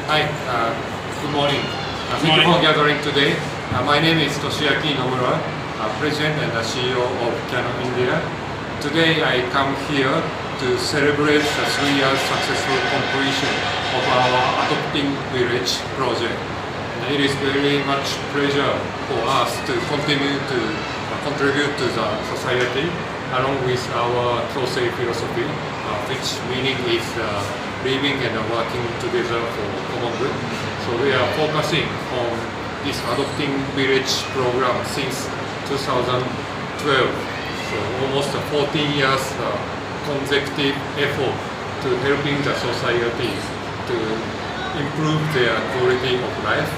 Hi, good morning. Thank you for gathering today. My name is Toshiaki Nomura, President and CEO of Canon India. Today I come here to celebrate the 3 years successful completion of our Adopting Village project. And it is very much pleasure for us to continue to contribute to the society along with our Tosei philosophy, which meaning is living and working together for common good. So we are focusing on this Adopting Village program since 2012. So almost 14 years consecutive effort to helping the societies to improve their quality of life.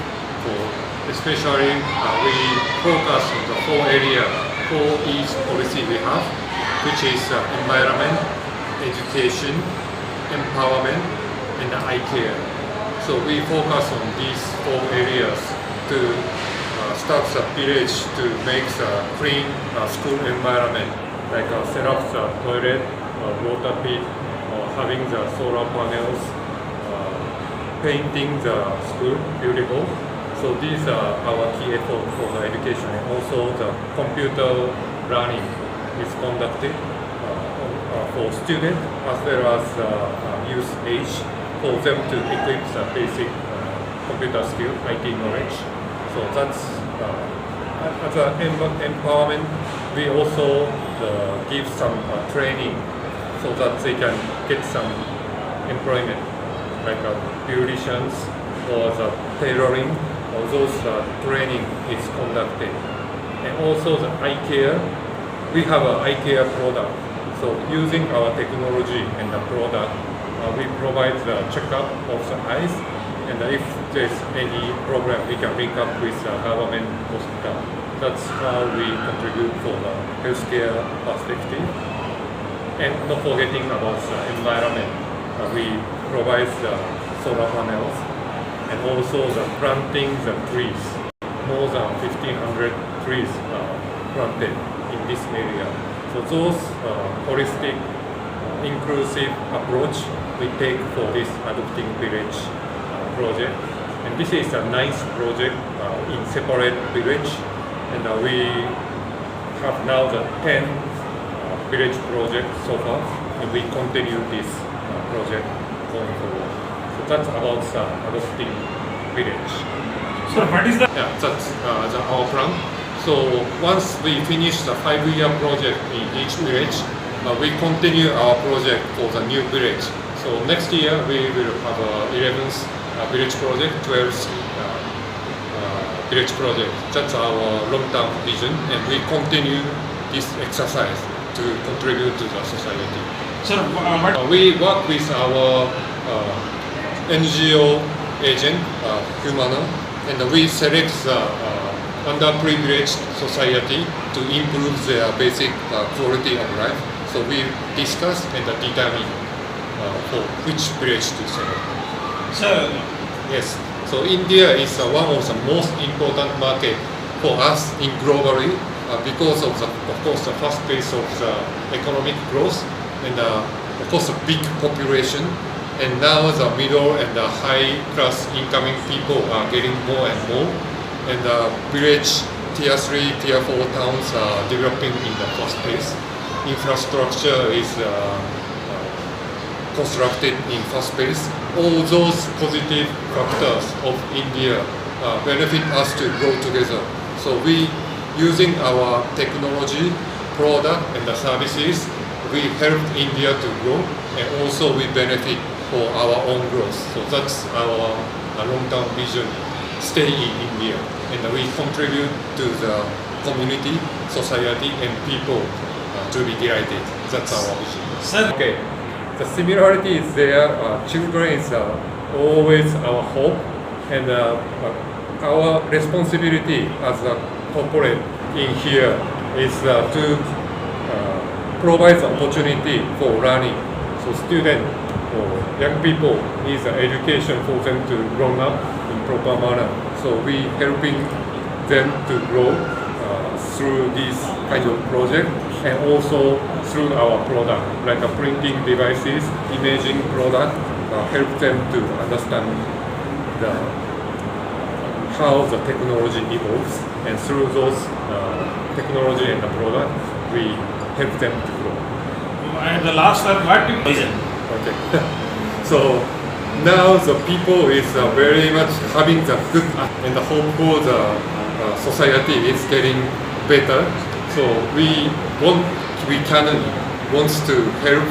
Especially we focus on the 4 areas, 4 each policy we have, which is environment, education, empowerment, and eye care. So we focus on these 4 areas to start the village to make the clean school environment, like set up the toilet, water pit, having the solar panels, painting the school beautiful. So these are our key efforts for the education, and also the computer learning is conducted for students as well as youth age, for them to equip the basic computer skill, IT knowledge. So that's as an empowerment. We also give some training so that they can get some employment, like beauticians or the tailoring. All those training is conducted. And also the eye care, we have an eye care product. So using our technology and the product, we provide the checkup of the eyes, and if there's any problem, we can link up with the government hospital. That's how we contribute for the healthcare perspective. And not forgetting about the environment, we provide the solar panels, and also the planting the trees. More than 1,500 trees planted in this area. So those holistic, inclusive approach we take for this Adopting Village project. And this is a nice project in separate village. And we have now the 10 village projects so far, and we continue this project going forward. That's about Adopting Village. So what is the... Yeah, that's our plan. So once we finish the 5-year project in each village, we continue our project for the new village. So next year we will have 11th village project, 12th village project. That's our long-term vision, and we continue this exercise to contribute to the society. Sir, we work with our NGO agent, Humana, and we select the underprivileged society to improve their basic quality of life. So we discuss and determine for which village to select. sir, Yes, so India is one of the most important market for us in globally because of course the fast pace of the economic growth, and of course the big population. And now the middle and the high class incoming people are getting more and more, and the village tier 3, tier 4 towns are developing in the fast pace. Infrastructure is constructed in fast pace. All those positive factors of India benefit us to grow together. So we, using our technology, product and the services, we help India to grow, and also we benefit for our own growth. So that's our long-term vision, stay in India, and we contribute to the community, society, and people to be delighted. That's our vision. sir, Okay, the similarity is there. Children is always our hope, and our responsibility as a corporate in here is to provide the opportunity for learning. So students or young people need education for them to grow up in proper manner. So we helping them to grow through this kind of project, and also through our product, like printing devices, imaging product, help them to understand the how the technology evolves, and through those technology and the product, we help them to grow. And the last one, what vision? Okay. So now the people is very much having the good and the hope for the society is getting better. So we Canon wants to help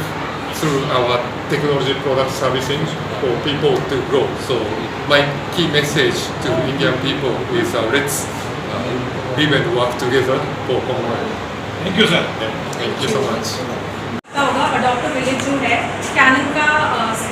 through our technology product servicing for people to grow. So my key message to Indian people is let's live and work together for common good. Thank you, sir. Thank you so much. पता होगा adopt a village जो है cannon का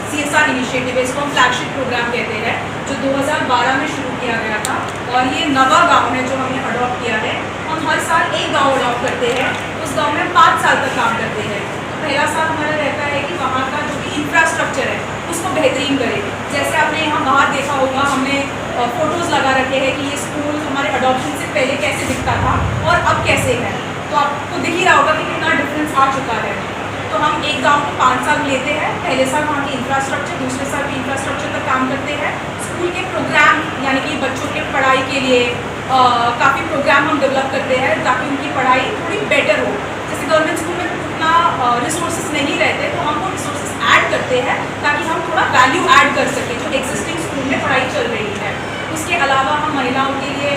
CSR initiative है, इसको हम flagship programme कहते हैं, जो 2012 में शुरू किया गया था। और ये नवा गांव है जो हमने अडॉप्ट किया है। हम हर साल एक गांव अडॉप्ट करते हैं, उस गांव में 5 साल तक काम करते हैं। तो पहला साल हमारा रहता है कि वहाँ का जो भी इंफ्रास्ट्रक्चर है उसको बेहतरीन करें। जैसे आपने यहाँ बाहर देखा होगा, हमने फ़ोटोज़ लगा रखे हैं कि ये स्कूल हमारे अडॉप्शन से पहले कैसे दिखता था और अब कैसे है। तो आपको दिख ही रहा होगा कि कितना डिफरेंस आ चुका है। तो हम एक गांव को 5 साल लेते हैं, पहले साल वहाँ के इंफ्रास्ट्रक्चर, दूसरे साल भी इंफ्रास्ट्रक्चर पर काम करते हैं। स्कूल के प्रोग्राम यानी कि बच्चों के पढ़ाई के लिए काफ़ी प्रोग्राम हम डेवलप करते हैं ताकि उनकी पढ़ाई थोड़ी बेटर हो। जैसे गवर्नमेंट स्कूल में उतना रिसोर्सेज नहीं रहते, तो हम वो रिसोर्सेज ऐड करते हैं ताकि हम थोड़ा वैल्यू ऐड कर सकें जो एग्जिस्टिंग स्कूल में पढ़ाई चल रही है। उसके अलावा हम महिलाओं के लिए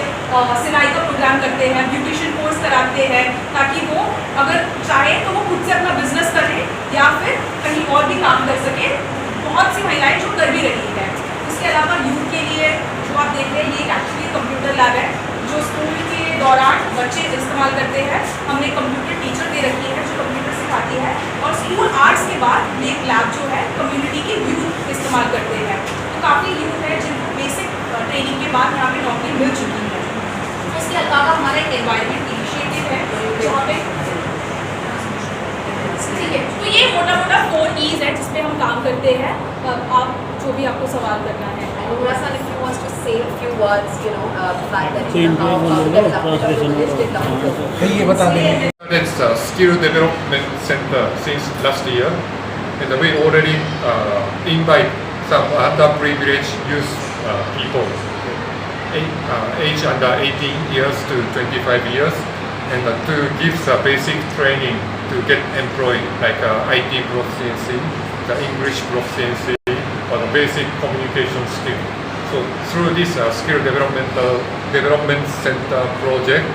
सिलाई का प्रोग्राम करते हैं, ब्यूटिशियन कोर्स कराते हैं ताकि वो अगर चाहे तो वो खुद से अपना बिजनेस करें या फिर कहीं और भी काम कर सके। बहुत सी महिलाएं जो कर भी रही है। इसके अलावा यूथ के लिए जो आप देख रहे हैं, ये एक्चुअली कंप्यूटर लैब है जो स्कूल के दौरान बच्चे इस्तेमाल करते हैं। हमने कंप्यूटर टीचर दे रखी है जो कंप्यूटर सिखाती है, और स्कूल आर्ट्स के बाद ये लैब जो है कम्युनिटी के यूथ इस्तेमाल करते हैं। तो काफ़ी यूथ है जिनको बेसिक ट्रेनिंग के बाद यहाँ पे नौकरी मिल चुकी है। उसके अलावा हमारा एक एनवायरनमेंट इनिशिएटिव है जहाँ पे ठीक है। तो ये मोटा मोटा 4 E's है जिसपे हम काम करते हैं। आप जो भी आपको सवाल करना है। Rasan, if you want to say a few words, you know, the fact that you know how the development of the village did ये बता देंगे। It's a skill development center since last year, and we already invite some underprivileged youth people, age under 18 years to 25 years, and to give the basic training to get employed, like IT proficiency, the English proficiency, or the basic communication skill. So through this skill development center project,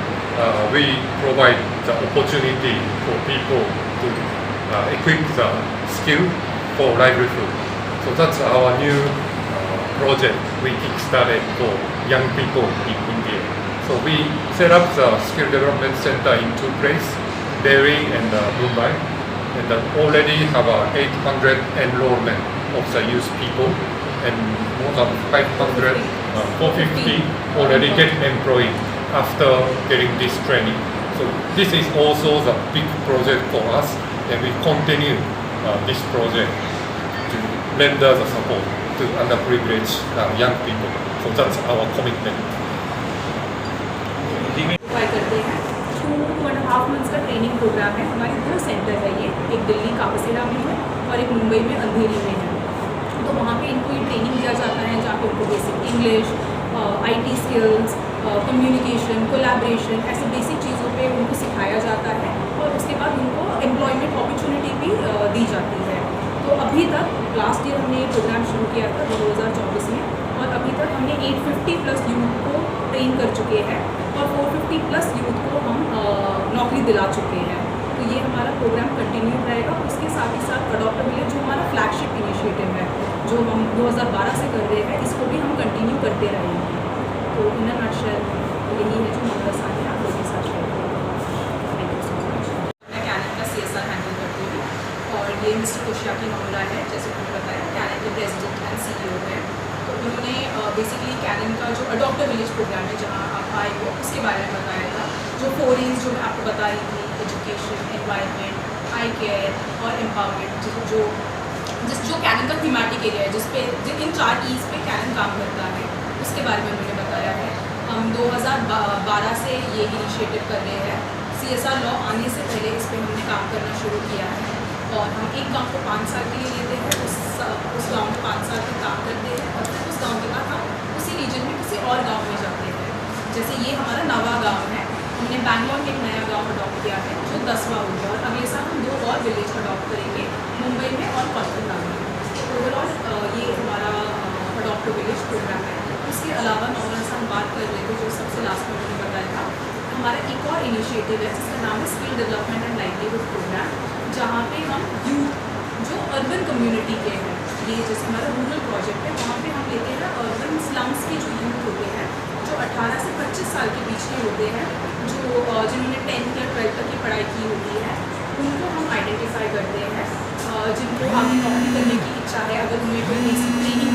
we provide the opportunity for people to equip the skill for livelihood. So that's our new project we kickstarted for young people in India. So we set up the skill development center in 2 places, Delhi and Mumbai, and already have 800 enrollment of the youth people, and more than 450 already get employed after getting this training. So this is also the big project for us, and we continue this project to render the support to underprivileged young people. So that's our commitment. Provide करते हैं। 2.5 months का training programme है। हमारे 2 centre है ये, एक दिल्ली कापसेरा में है और एक मुंबई में अंधेरी में है। तो वहाँ पे इनको ये ट्रेनिंग दिया जाता है जहाँ पे उनको basic English, IT skills, communication, collaboration, ऐसे बेसिक चीज़ों पे उनको सिखाया जाता है, और उसके बाद उनको एम्प्लॉयमेंट अपॉर्चुनिटी भी दी जाती है। तो अभी तक लास्ट ईयर हमने ये प्रोग्राम शुरू किया था 2024 में, और अभी तक हमने 850+ यूथ को ट्रेन कर चुके हैं और 450+ यूथ को हम नौकरी दिला चुके हैं। तो ये हमारा प्रोग्राम कंटिन्यू रहेगा। उसके साथ ही साथ अडॉप्ट अ विलेज जो हमारा फ्लैगशिप इनिशिएटिव है, जो हम 2012 से कर रहे हैं, इसको भी हम कंटिन्यू करते रहेंगे। तो इन अ नटशेल यही है जो हमारा साथ है, आप लोगों के साथ शेयर करेंगे। Thank you so much. मैं कैनन का CSR हैंडल करती हूँ, और ये मिस्टर कोशियाकी नोमरा है, जैसे उन्होंने बताया कैनन के प्रेसिडेंट एंड CEO हैं। तो उन्होंने बेसिकली कैनन का जो अडॉप्ट अ विलेज प्रोग्राम है जहाँ आप आए हो उसके बारे में बताया था। जो 4 E's जो मैं आपको बता रही थी, एजुकेशन, एनवायरनमेंट, आई केयर और एम्पावरमेंट, जो कैनन का थीमेटिक एरिया है जिन 4 E's पे कैनन काम करता है, उसके बारे में उन्होंने बताया है। हम 2012 से ये इनिशिएटिव कर रहे हैं। CSR लॉ आने से पहले इस पर हमने काम करना शुरू किया है, और हम एक गांव को 5 साल के लिए लेते हैं, उस गांव में 5 साल तक काम करते हैं, और फिर उस गांव के बाद हम जैसे ये हमारा नवा गांव है, हमने बैंगलोर में एक नया गांव अडॉप्ट किया है जो 10वां हो गया, और अगले साल हम 2 और विलेज अडॉप्ट करेंगे, मुंबई में और कोलकाता में। ओवरऑल ये हमारा अडॉप्ट विलेज प्रोग्राम है। उसके अलावा नॉर्मल से हम बात कर रहे थे, जो सबसे लास्ट में मैंने बताया था, हमारा एक और इनिशिएटिव है जिसका नाम है skill development and livelihood programme, जहाँ पे हम यूथ जो अर्बन कम्युनिटी के हैं, ये जैसे हमारा रूरल प्रोजेक्ट है, वहाँ पे हम लेते हैं अर्बन स्लम्स के जो यूथ होते हैं, जो 18 से 25 साल के बीच के होते हैं, जो जिन्होंने 10th या 12th तक की पढ़ाई की होती है, उनको हम आइडेंटिफाई करते हैं, जिनको आगे नौकरी करने की इच्छा है, अगर उन्हें कोई बेसिक ट्रेनिंग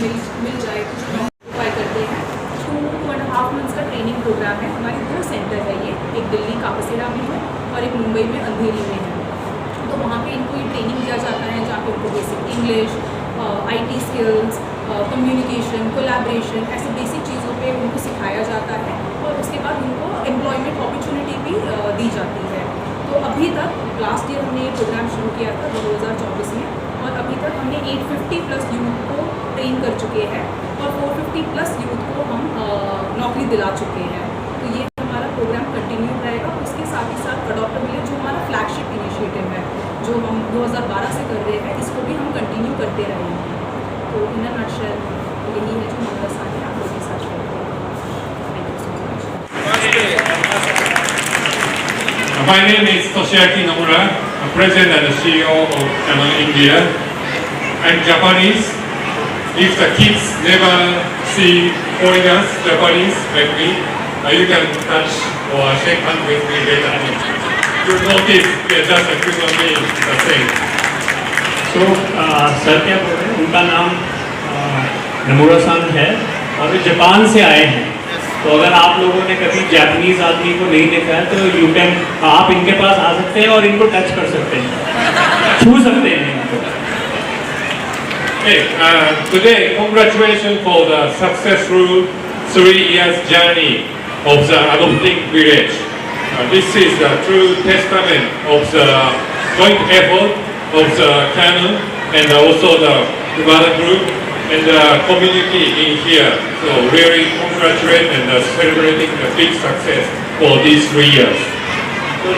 मिल जाए तो जो नौकरी करते हैं। 2.5 मंथ्स का ट्रेनिंग प्रोग्राम है। हमारे 2 सेंटर है ये, एक दिल्ली कापसेरा में है और एक मुंबई में अंधेरी में है। तो वहाँ पे इनको ये ट्रेनिंग दिया जाता है, जहाँ पे उनको basic English, IT skills, communication, collaboration, ऐसे बेसिक चीज़ों पे उनको सिखाया जाता है, और उसके बाद उनको एम्प्लॉयमेंट अपॉर्चुनिटी भी दी जाती है। तो अभी तक लास्ट ईयर हमने ये प्रोग्राम शुरू किया था 2024 में, और अभी तक हमने 850+ यूथ को ट्रेन कर चुके हैं, और 450+ यूथ को हम नौकरी दिला चुके हैं। तो ये हमारा प्रोग्राम कंटिन्यू रहेगा। उसके साथ ही साथ अडॉप्ट विलेज जो हमारा फ्लैगशिप इनिशिएटिव है, जो हम 2012 से कर रहे हैं, इसको भी हम कंटिन्यू करते रहेंगे। तो इन अ नटशेल यही है जो हमारा साथ है, आप लोगों के साथ शेयर करेंगे। Thank you so much. My name is Toshiaki Nomura, I'm President and CEO of Canon India. I'm Japanese. If the kids never see foreigners, Japanese like me, you can touch or shake hands with me later. You notice we are just a human being, the same. तो sir क्या बोल रहे हैं, उनका नाम नमुरा-सान है और वे Japan से आए हैं। तो अगर आप लोगों ने कभी जापानीज आदमी को नहीं देखा है तो आप इनके पास आ सकते हैं और इनको टच कर सकते हैं, छू सकते हैं इनको। Hey, today, congratulations for the successful 3 years journey of the adopting village. This is the true testament of the joint effort of the Canon and also the Ivana Group and the community in here. So really congratulate and celebrating the big success for these 3 years. तो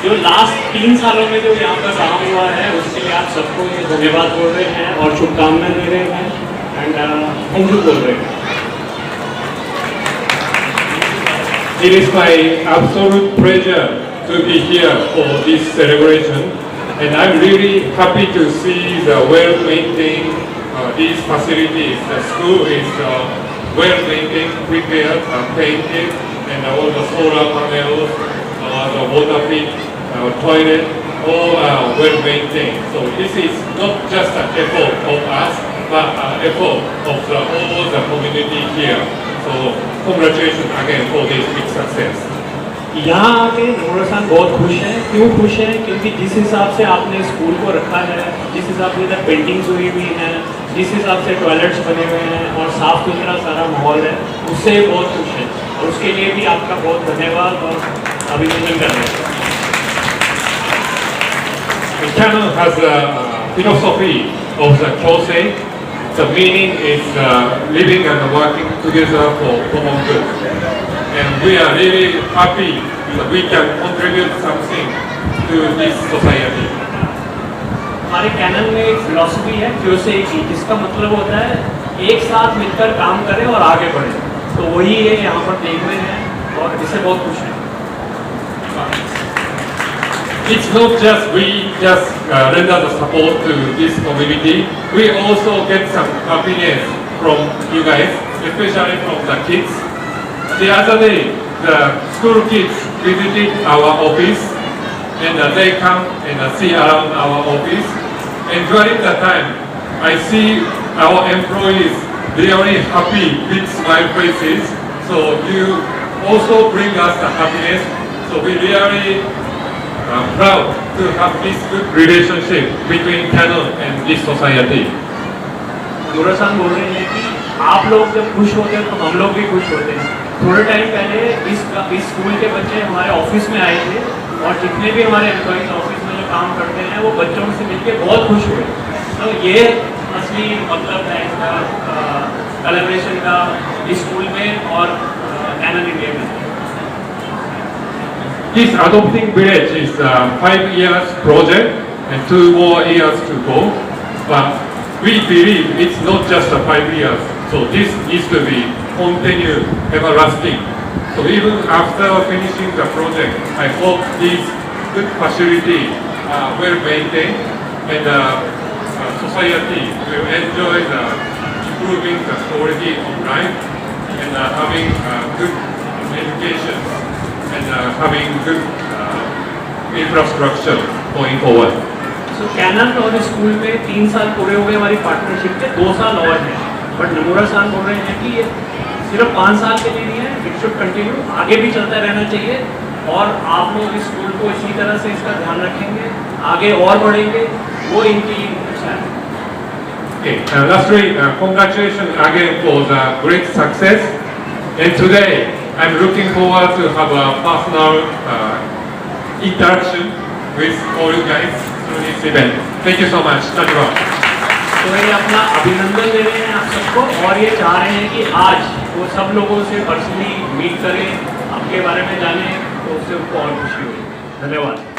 जो last 3 सालों में जो यहाँ पर काम हुआ है, उसके लिए आप सबको ये धन्यवाद बोल रहे हैं और शुभकामनाएं दे रहे हैं एंड थैंक यू बोल रहे हैं। It is my absolute pleasure to be here for this celebration, and I'm really happy to see the well-maintained these facilities. The school is well-maintained, prepared, painted, and all the solar panels, the water pit, toilet, all are well-maintained. So this is not just an effort of us, but an effort of all the community here. So congratulations again for this big success. यहाँ आके नमुरा-सान बहुत खुश हैं। क्यों खुश हैं? क्योंकि जिस हिसाब से आपने स्कूल को रखा है, जिस हिसाब से इधर पेंटिंग्स हुई हुई हैं, जिस हिसाब से टॉयलेट्स बने हुए हैं और साफ़ सुथरा सारा माहौल है, उससे बहुत खुश हैं और उसके लिए भी आपका बहुत धन्यवाद और अभिनंदन कर रहे हैं। Canon has a philosophy of the Kyosei. The meaning is living and working together for common good. And we are really happy that we can contribute something to this society. हमारे कैनन में एक philosophy है क्योसेई की, जिसका मतलब होता है एक साथ मिलकर काम करें और आगे बढ़ें। तो वही ये यहाँ पर देख रहे हैं और इससे बहुत खुश हैं। It's not just we render the support to this community. We also get some happiness from you guys, especially from the kids. The other day, the school kids visited our office, and they come and see around our office. And during the time, I see our employees really happy, big smile faces. So you also bring us the happiness. So we really proud to have this good relationship between Canon and this society. नमुरा-सान बोल रहे हैं कि आप लोग जब खुश होते हैं तो हम लोग भी खुश होते हैं। थोड़े टाइम पहले इस स्कूल के बच्चे हमारे ऑफिस में आए थे और जितने भी हमारे एम्प्लॉइज ऑफिस में जो काम करते हैं वो बच्चों से मिलकर बहुत खुश हुए। तो ये असली मतलब है इसका कोलैबोरेशन का इस स्कूल में और कैनन इंडिया में? This adopting village is a 5 years project and 2 more years to go. But we believe it's not just a 5 years. So this needs to be continued, everlasting. So even after finishing the project, I hope this good facility well maintained and society will enjoy the improving the quality of life and having good education and having good infrastructure going forward. So कैनन और school में 3 साल पूरे हो गए हमारी partnership के, 2 साल और हैं, बट नमूरा साहब बोल रहे हैं कि ये सिर्फ 5 साल के लिए नहीं है, इट शुड कंटिन्यू, आगे भी चलता रहना चाहिए और आप लोग इस स्कूल को इसी तरह से इसका ध्यान रखेंगे, आगे और बढ़ेंगे, वो इनकी इच्छा है। Okay, lastly, congratulations again for the great success. And today, I'm looking forward to have a personal interaction with all you guys through this event. Thank you so much. धन्यवाद। तो ये अपना अभिनंदन दे रहे हैं आप सबको और ये चाह रहे हैं कि आज वो सब लोगों से पर्सनली मीट करें, आपके बारे में जानें, तो उससे उनको और खुशी होगी। धन्यवाद।